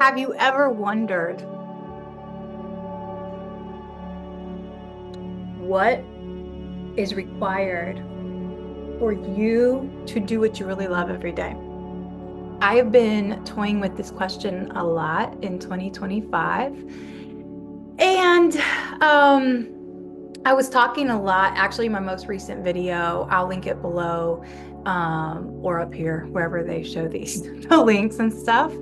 Have you ever wondered what is required for you to do what you really love every day? I have been toying with this question a lot in 2025. And I was talking a lot, actually, my most recent video, I'll link it below, or up here, wherever they show these the links and stuff.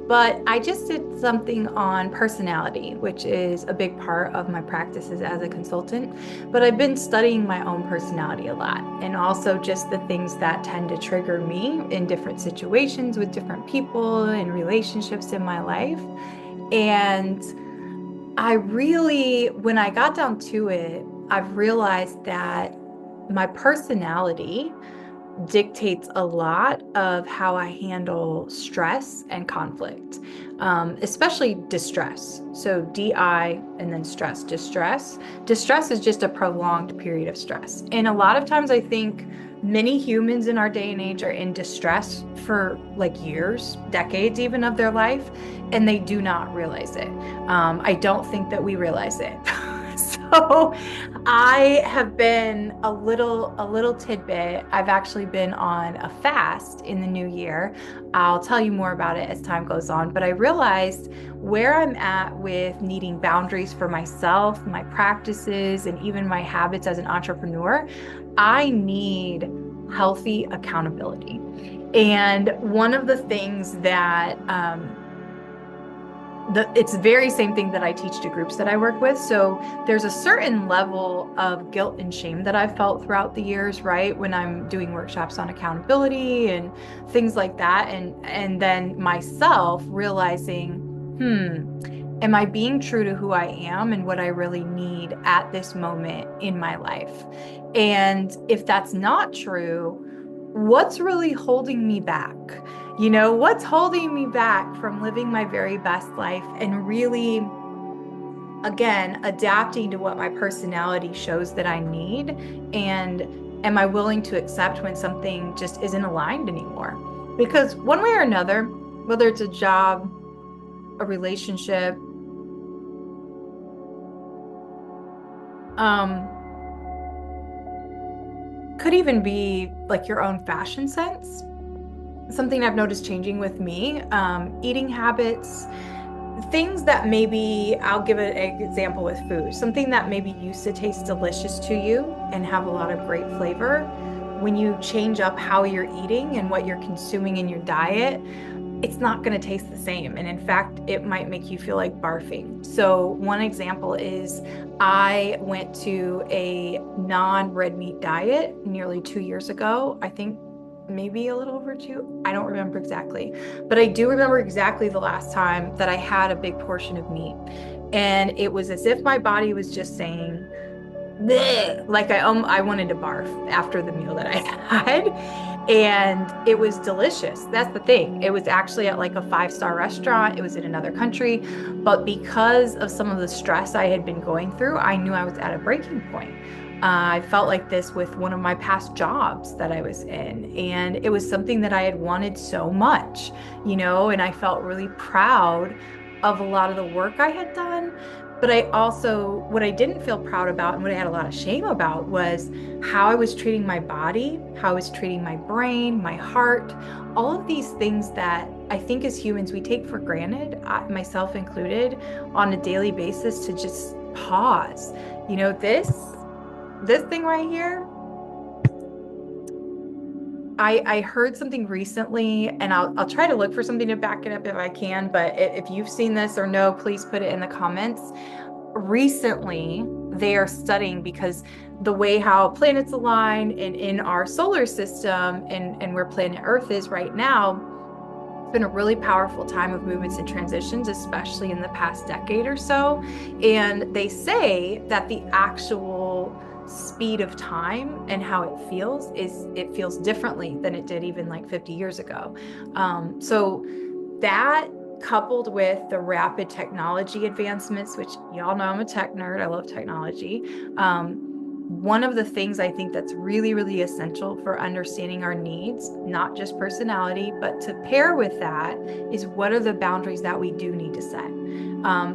But I just did something on personality, which is a big part of my practices as a consultant. But I've been studying my own personality a lot, and also just the things that tend to trigger me in different situations with different people and relationships in my life. And I really, when I got down to it, I've realized that my personality dictates a lot of how I handle stress and conflict, especially distress. So DI and then stress, distress. Distress is just a prolonged period of stress. And a lot of times I think many humans in our day and age are in distress for like years, decades even of their life, and they do not realize it. I don't think that we realize it. So I have been a little tidbit. I've actually been on a fast in the new year. I'll tell you more about it as time goes on, but I realized where I'm at with needing boundaries for myself, my practices, and even my habits as an entrepreneur. I need healthy accountability. And one of the things that it's the very same thing that I teach to groups that I work with. So there's a certain level of guilt and shame that I've felt throughout the years, right? When I'm doing workshops on accountability and things like that. And then myself realizing, am I being true to who I am and what I really need at this moment in my life? And if that's not true, what's really holding me back? What's holding me back from living my very best life and really, again, adapting to what my personality shows that I need? And am I willing to accept when something just isn't aligned anymore? Because one way or another, whether it's a job, a relationship, um, could even be like your own fashion sense. Something I've noticed changing with me, eating habits, things that maybe I'll give an example with food, something that maybe used to taste delicious to you and have a lot of great flavor. When you change up how you're eating and what you're consuming in your diet, it's not going to taste the same. And in fact, it might make you feel like barfing. So, one example is I went to a non-red meat diet nearly 2 years ago. I think maybe a little over two. I don't remember exactly, but I do remember exactly the last time that I had a big portion of meat. And it was as if my body was just saying, bleh, like I wanted to barf after the meal that I had. And it was delicious. That's the thing. It was actually at like a five-star restaurant. It was in another country. But because of some of the stress I had been going through, I knew I was at a breaking point. I felt like this with one of my past jobs that I was in. And it was something that I had wanted so much, and I felt really proud of a lot of the work I had done. But I also, what I didn't feel proud about and what I had a lot of shame about was how I was treating my body, how I was treating my brain, my heart, all of these things that I think as humans we take for granted, myself included, on a daily basis to just pause. This thing right here, I heard something recently, and I'll try to look for something to back it up if I can, but if you've seen this or no, please put it in the comments. Recently, they are studying because the way how planets align and in our solar system and where planet Earth is right now, it's been a really powerful time of movements and transitions, especially in the past decade or so. And they say that the actual speed of time and how it feels differently than it did even like 50 years ago. So that coupled with the rapid technology advancements, which y'all know I'm a tech nerd, I love technology. one of the things I think that's really, really essential for understanding our needs, not just personality, but to pair with that is what are the boundaries that we do need to set.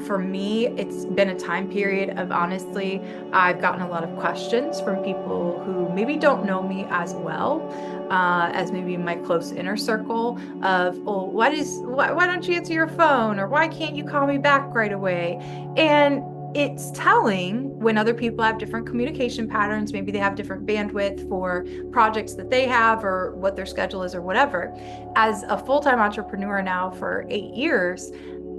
For me, it's been a time period of honestly, I've gotten a lot of questions from people who maybe don't know me as well as maybe my close inner circle of, oh, why don't you answer your phone? Or why can't you call me back right away? And it's telling when other people have different communication patterns. Maybe they have different bandwidth for projects that they have or what their schedule is or whatever. As a full-time entrepreneur now for 8 years,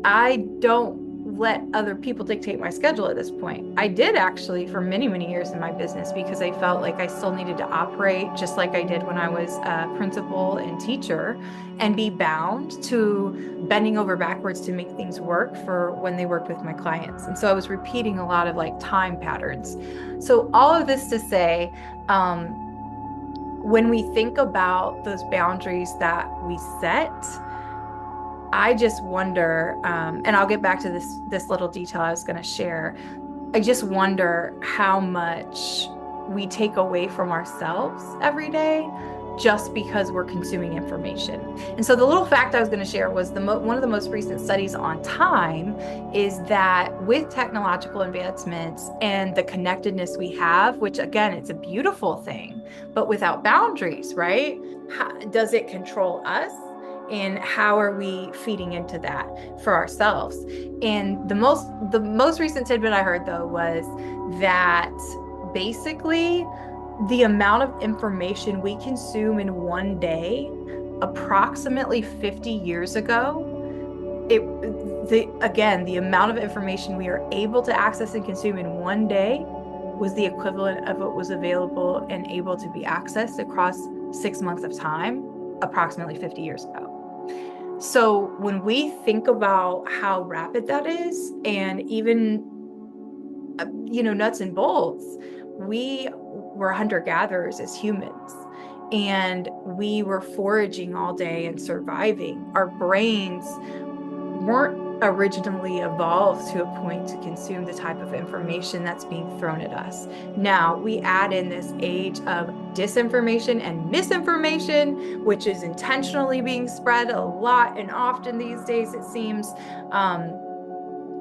I don't let other people dictate my schedule at this point. I did actually for many, many years in my business because I felt like I still needed to operate just like I did when I was a principal and teacher and be bound to bending over backwards to make things work for when they worked with my clients. And so I was repeating a lot of like time patterns. So all of this to say, when we think about those boundaries that we set, I just wonder, and I'll get back to this little detail I was going to share. I just wonder how much we take away from ourselves every day just because we're consuming information. And so the little fact I was going to share was one of the most recent studies on time is that with technological advancements and the connectedness we have, which again, it's a beautiful thing, but without boundaries, right? Does it control us? And how are we feeding into that for ourselves? And the most recent tidbit I heard though was that basically the amount of information we consume in one day, approximately 50 years ago, the amount of information we are able to access and consume in one day was the equivalent of what was available and able to be accessed across 6 months of time, approximately 50 years ago. So when we think about how rapid that is, and even, nuts and bolts, we were hunter-gatherers as humans, and we were foraging all day and surviving. Our brains weren't originally evolved to a point to consume the type of information that's being thrown at us. Now we add in this age of disinformation and misinformation, which is intentionally being spread a lot and often these days, it seems.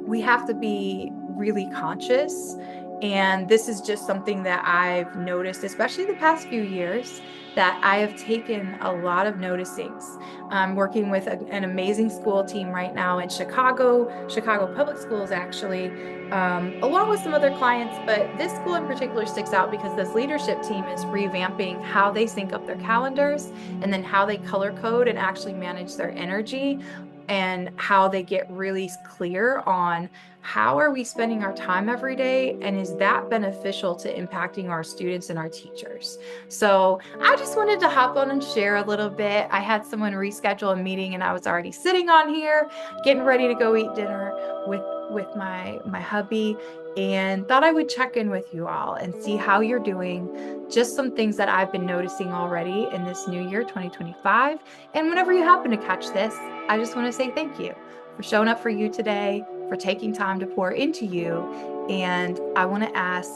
We have to be really conscious. And this is just something that I've noticed, especially the past few years, that I have taken a lot of noticings. I'm working with an amazing school team right now in Chicago Public Schools, actually, along with some other clients. But this school in particular sticks out because this leadership team is revamping how they sync up their calendars and then how they color code and actually manage their energy and how they get really clear on how are we spending our time every day and is that beneficial to impacting our students and our teachers. So I just wanted to hop on and share a little bit. I had someone reschedule a meeting and I was already sitting on here getting ready to go eat dinner with my hubby, and thought I would check in with you all and see how you're doing. Just some things that I've been noticing already in this new year 2025. And whenever you happen to catch this, I just want to say thank you for showing up for you today, for taking time to pour into you. And I want to ask,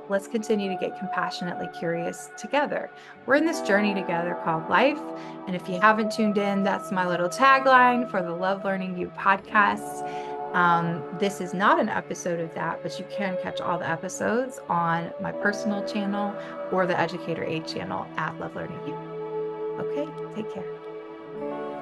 let's continue to get compassionately curious together. We're in this journey together called life. And if you haven't tuned in, that's my little tagline for the Love Learning You podcast. This is not an episode of that, but you can catch all the episodes on my personal channel or the Educator Aid channel at Love Learning You. Okay, take care.